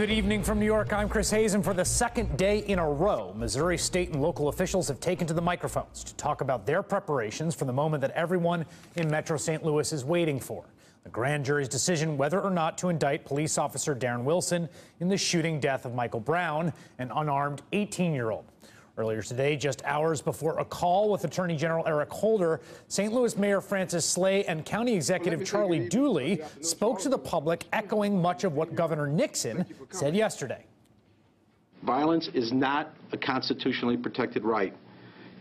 Good evening from New York. I'm Chris Hayes, and for the second day in a row, Missouri state and local officials have taken to the microphones to talk about their preparations for the moment that everyone in Metro St. Louis is waiting for. The grand jury's decision whether or not to indict police officer Darren Wilson in the shooting death of Michael Brown, an unarmed 18-year-old. Earlier today, just hours before a call with Attorney General Eric Holder, St. Louis Mayor Francis Slay and County Executive Charlie Dooley spoke to the public, echoing much of what Governor Nixon said yesterday. Violence is not a constitutionally protected right.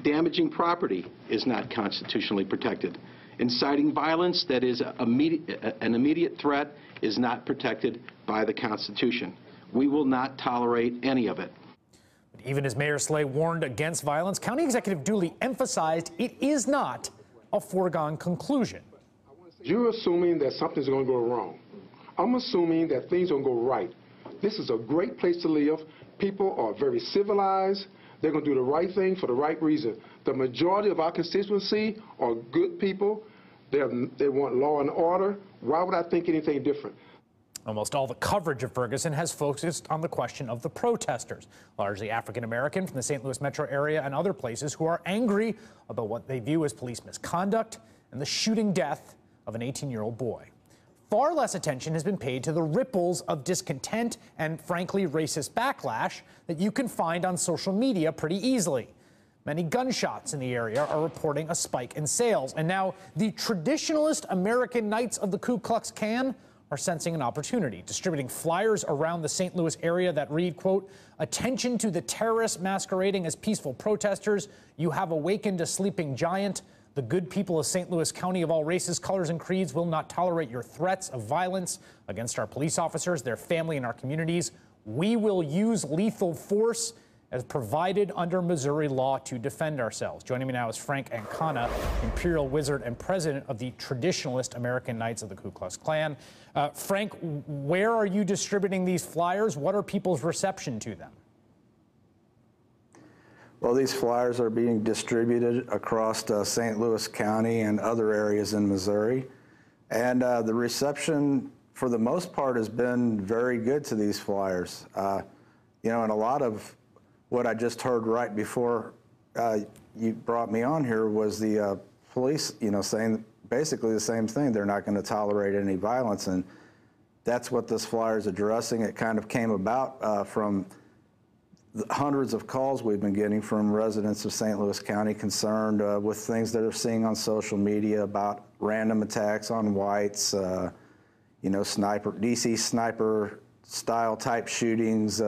Damaging property is not constitutionally protected. Inciting violence that is an immediate threat is not protected by the Constitution. We will not tolerate any of it. Even as Mayor Slay warned against violence, County Executive Dooley emphasized it is not a foregone conclusion. You're assuming that something's going to go wrong. I'm assuming that things are going to go right. This is a great place to live. People are very civilized. They're going to do the right thing for the right reason. The majority of our constituency are good people. They want law and order. Why would I think anything different? Almost all the coverage of Ferguson has focused on the question of the protesters, largely African-American from the St. Louis metro area and other places, who are angry about what they view as police misconduct and the shooting death of an 18-year-old boy. Far less attention has been paid to the ripples of discontent and, frankly, racist backlash that you can find on social media pretty easily. Many gunshots in the area are reporting a spike in sales, and now the traditionalist American Knights of the Ku Klux Klan are sensing an opportunity, distributing flyers around the St. Louis area that read, quote, "Attention to the terrorists masquerading as peaceful protesters. You have awakened a sleeping giant. The good people of St. Louis County of all races, colors, and creeds will not tolerate your threats of violence against our police officers, their family, and our communities. We will use lethal force as provided under Missouri law to defend ourselves." Joining me now is Frank Ancona, Imperial Wizard and president of the Traditionalist American Knights of the Ku Klux Klan. Frank, where are you distributing these flyers? What are people's reception to them? Well, these flyers are being distributed across St. Louis County and other areas in Missouri. And the reception, for the most part, has been very good to these flyers. You know, and a lot of what I just heard right before you brought me on here was the police, you know, saying basically the same thing. They're not going to tolerate any violence, and that's what this flyer is addressing. It kind of came about from the hundreds of calls we've been getting from residents of St. Louis County concerned with things that they're seeing on social media about random attacks on whites, you know, DC sniper style type shootings.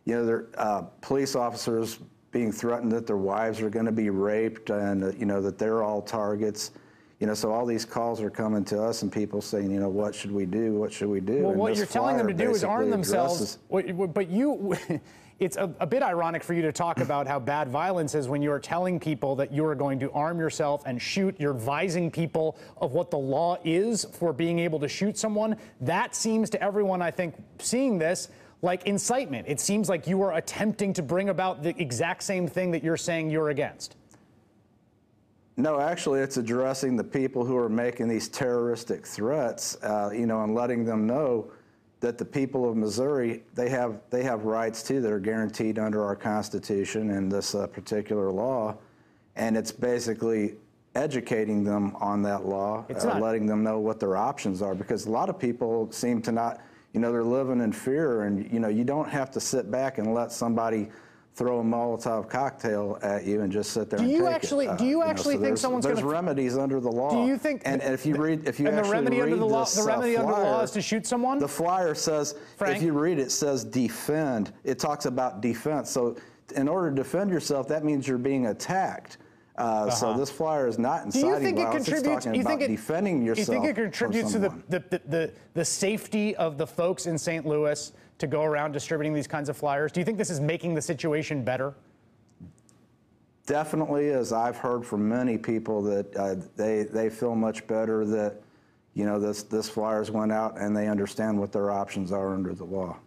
You know, there police officers being threatened that their wives are going to be raped, and you know, that they're all targets. You know, so all these calls are coming to us, and people saying, you know, what should we do? What should we do? Well, and what you're telling them to do is arm themselves. But you, it's a bit ironic for you to talk about how bad violence is when you are telling people that you are going to arm yourself and shoot. You're advising people of what the law is for being able to shoot someone. That seems to everyone, I think, seeing this, like incitement. It seems like you are attempting to bring about the exact same thing that you're saying you're against. No, actually, it's addressing the people who are making these terroristic threats, you know, and letting them know that the people of Missouri, they have rights too that are guaranteed under our Constitution and this particular law, and it's basically educating them on that law, letting them know what their options are, because a lot of people seem to not. You know, they're living in fear, and, you know, you don't have to sit back and let somebody throw a Molotov cocktail at you and just sit there and take it. Do you actually think someone's going to... There's remedies under the law. Do you think... And if you read... If you and the remedy under the law, is to shoot someone? The flyer says, Frank? if you read it, it says defend. It talks about defense. So in order to defend yourself, that means you're being attacked. So this flyer is not inciting violence. It's talking about defending yourself. You think it contributes to the safety of the folks in St. Louis to go around distributing these kinds of flyers? Do you think this is making the situation better? Definitely, as I've heard from many people, that they feel much better that, you know, this flyers went out and they understand what their options are under the law.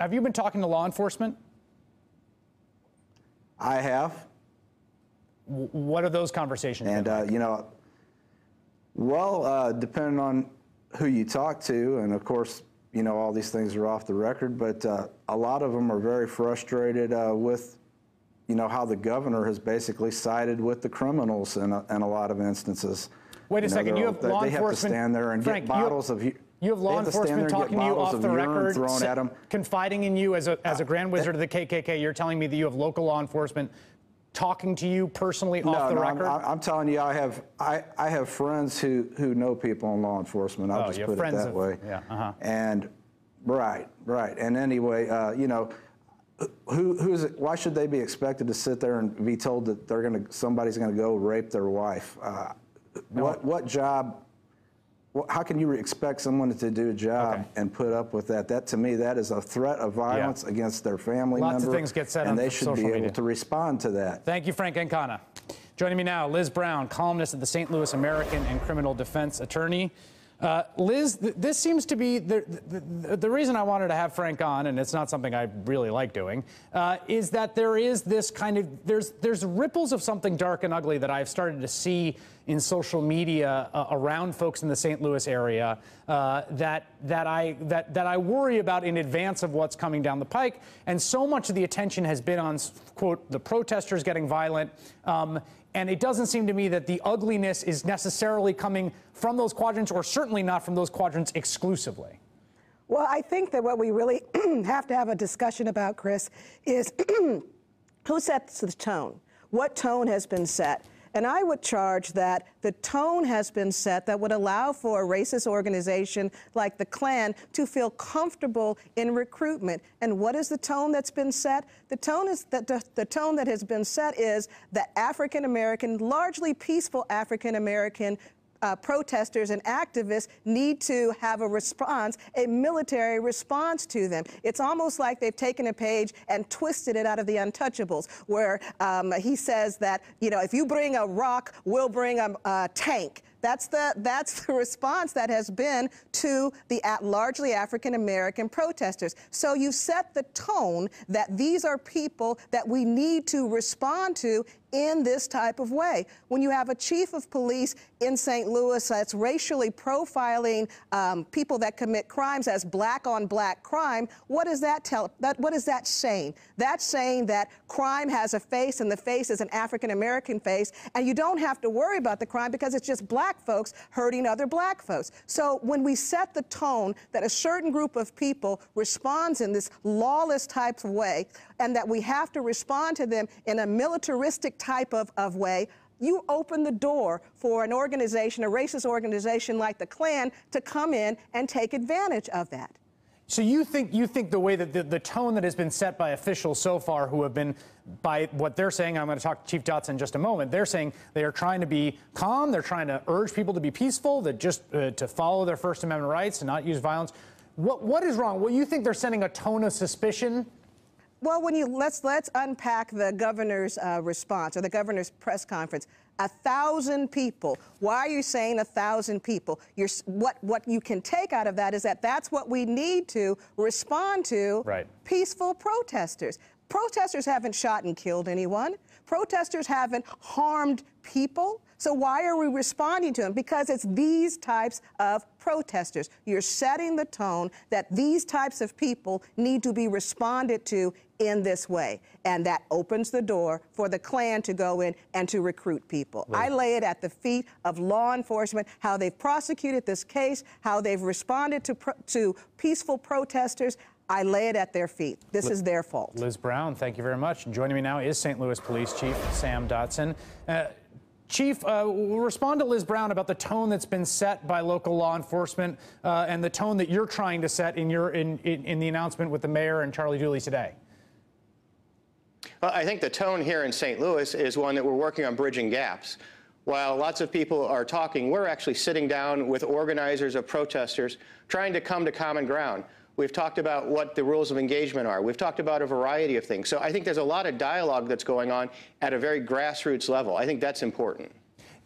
Have you been talking to law enforcement? I have. What are those conversations? And, you know, well, depending on who you talk to, and of course, you know, all these things are off the record, but a lot of them are very frustrated with, you know, how the governor has basically sided with the criminals in a lot of instances. Wait a second, you have law enforcement. They have to stand there and get bottles of. You have law enforcement talking to you off the record, thrown at them, confiding in you as a grand wizard of the KKK. You're telling me that you have local law enforcement talking to you personally off the record? I'm telling you, I have friends who know people in law enforcement. I'll just put it that way. Yeah. And right. And anyway, you know, who's it? Why should they be expected to sit there and be told that somebody's gonna go rape their wife? What job? How can you expect someone to do a job and put up with that? That, to me, that is a threat of violence against their family member. Lots of things get said on social media. And they should be able to respond to that. Thank you, Frank Encana. Joining me now, Liz Brown, columnist at the St. Louis American and criminal defense attorney. Liz, this seems to be the reason I wanted to have Frank on, and it's not something I really like doing, is that there is this kind of, there's ripples of something dark and ugly that I've started to see in social media around folks in the St. Louis area that I worry about in advance of what's coming down the pike. And so much of the attention has been on, quote, the protesters getting violent. And it doesn't seem to me that the ugliness is necessarily coming from those quadrants, or certainly not from those quadrants exclusively. Well, I think that what we really have to have a discussion about, Chris, is who sets the tone? What tone has been set? And I would charge that the tone has been set that would allow for a racist organization like the Klan to feel comfortable in recruitment. And what is the tone that's been set? The tone is that the tone that has been set is that African American, largely peaceful African American protesters and activists need to have a response, a military response to them. It's almost like they've taken a page and twisted it out of The Untouchables, where he says that, you know, if you bring a rock, we'll bring a tank. That's the response that has been to the largely African-American protesters. So you set the tone that these are people that we need to respond to in this type of way. When you have a chief of police in St. Louis that's racially profiling people that commit crimes as black on black crime, what does that tell? What is that saying? That's saying that crime has a face, and the face is an African-American face, and you don't have to worry about the crime because it's just black folks hurting other black folks. So when we set the tone that a certain group of people responds in this lawless type of way, and that we have to respond to them in a militaristic type of way, you open the door for an organization, a racist organization like the Klan, to come in and take advantage of that. So you think the way that the tone that has been set by officials so far, who have been, by what they're saying, I'm going to talk to Chief Dotson in just a moment, they're saying they are trying to be calm, they're trying to urge people to be peaceful, that just to follow their First Amendment rights and not use violence. What is wrong? Well, you think they're sending a tone of suspicion? Well, when let's unpack the governor's response, or the governor's press conference. 1,000 people. Why are you saying 1,000 people? What you can take out of that is that that's what we need to respond to. Right. Peaceful protesters. Protesters haven't shot and killed anyone. Protesters haven't harmed people. So why are we responding to them? Because it's these types of protesters. You're setting the tone that these types of people need to be responded to in this way. And that opens the door for the Klan to go in and to recruit people. Right. I lay it at the feet of law enforcement, how they've prosecuted this case, how they've responded to peaceful protesters. I lay it at their feet. This is their fault. Liz Brown, thank you very much. And joining me now is St. Louis Police Chief Sam Dotson. Chief, we'll respond to Liz Brown about the tone that's been set by local law enforcement and the tone that you're trying to set in the announcement with the mayor and Charlie Dooley today. Well, I think the tone here in St. Louis is one that we're working on bridging gaps. While lots of people are talking, we're actually sitting down with organizers of protesters trying to come to common ground. We've talked about what the rules of engagement are. We've talked about a variety of things. So I think there's a lot of dialogue that's going on at a very grassroots level. I think that's important.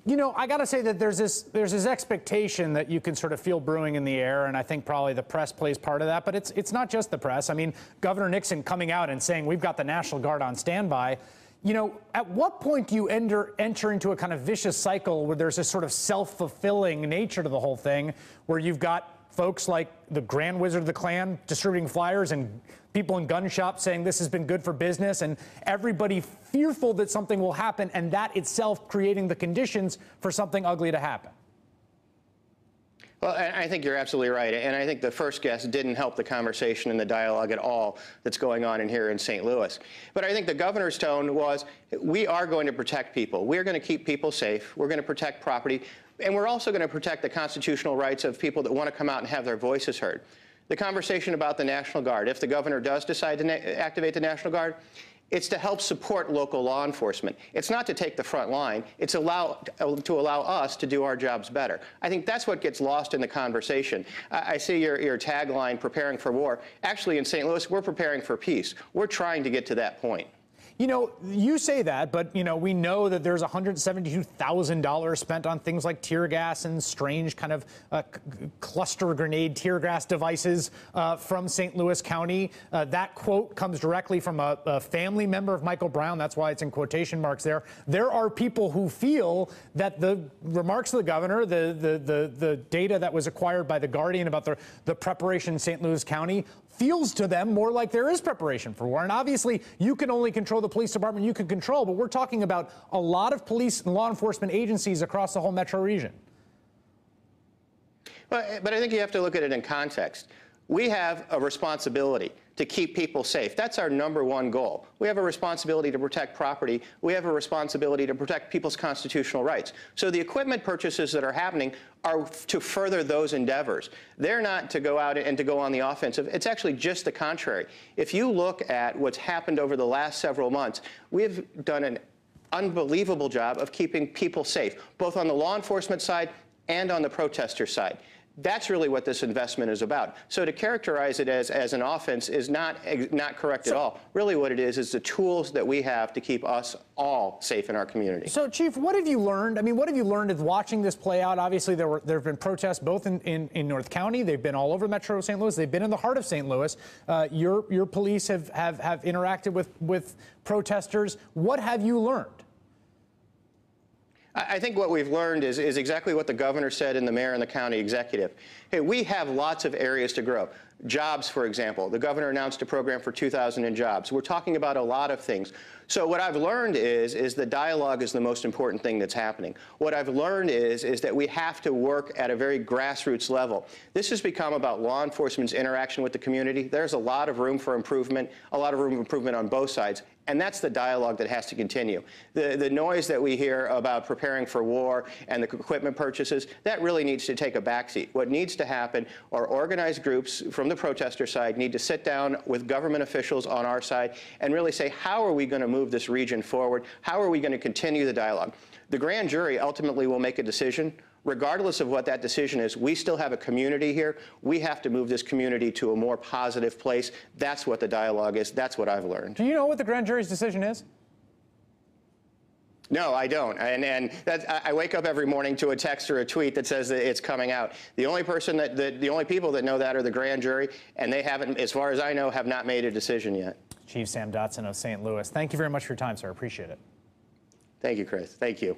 You know, I got to say that there's this expectation that you can sort of feel brewing in the air, and I think probably the press plays part of that. But it's not just the press. I mean, Governor Nixon coming out and saying we've got the National Guard on standby. You know, at what point do you enter into a kind of vicious cycle where there's this sort of self-fulfilling nature to the whole thing, where you've got folks like the Grand Wizard of the Klan distributing flyers and people in gun shops saying this has been good for business, and everybody fearful that something will happen, and that itself creating the conditions for something ugly to happen. Well, I think you're absolutely right, and I think the first guest didn't help the conversation and the dialogue at all that's going on in here in St. Louis. But I think the governor's tone was, we are going to protect people. We're going to keep people safe. We're going to protect property, and we're also going to protect the constitutional rights of people that want to come out and have their voices heard. The conversation about the National Guard, if the governor does decide to activate the National Guard, it's to help support local law enforcement. It's not to take the front line. It's to allow us to do our jobs better. I think that's what gets lost in the conversation. I see your tagline, preparing for war. Actually, in St. Louis, we're preparing for peace. We're trying to get to that point. You know, you say that, but, you know, we know that there's $172,000 spent on things like tear gas and strange kind of cluster grenade tear gas devices from St. Louis County. That quote comes directly from a family member of Michael Brown. That's why it's in quotation marks there. There are people who feel that the remarks of the governor, the data that was acquired by The Guardian about the preparation in St. Louis County, feels to them more like there is preparation for war. And obviously, you can only control the police department you can control, but we're talking about a lot of police and law enforcement agencies across the whole metro region. But I think you have to look at it in context. We have a responsibility to keep people safe. That's our #1 goal. We have a responsibility to protect property. We have a responsibility to protect people's constitutional rights. So the equipment purchases that are happening are to further those endeavors. They're not to go out and to go on the offensive. It's actually just the contrary. If you look at what's happened over the last several months, we've done an unbelievable job of keeping people safe, both on the law enforcement side and on the protester side. That's really what this investment is about. So to characterize it as an offense is not correct at all. Really what it is the tools that we have to keep us all safe in our community. So, Chief, what have you learned? I mean, what have you learned of watching this play out? Obviously, there have been protests both in North County. They've been all over Metro St. Louis. They've been in the heart of St. Louis. Your police have interacted with protesters. What have you learned? I think what we've learned is exactly what the governor said and the mayor and the county executive. Hey, we have lots of areas to grow. Jobs, for example. The governor announced a program for 2,000 in jobs. We're talking about a lot of things. So what I've learned is the dialogue is the most important thing that's happening. What I've learned is that we have to work at a very grassroots level. This has become about law enforcement's interaction with the community. There's a lot of room for improvement, on both sides. And that's the dialogue that has to continue. The noise that we hear about preparing for war and the equipment purchases, that really needs to take a backseat. What needs to happen are organized groups from the protester side need to sit down with government officials on our side and really say, how are we going to move this region forward? How are we going to continue the dialogue? The grand jury ultimately will make a decision. Regardless of what that decision is, we still have a community here. We have to move this community to a more positive place. That's what the dialogue is. That's what I've learned. Do you know what the grand jury's decision is? No, I don't. And I wake up every morning to a text or a tweet that says that it's coming out. The only people that know that are the grand jury, and they haven't, as far as I know, have not made a decision yet. Chief Sam Dotson of St. Louis, thank you very much for your time, sir. Appreciate it. Thank you, Chris. Thank you.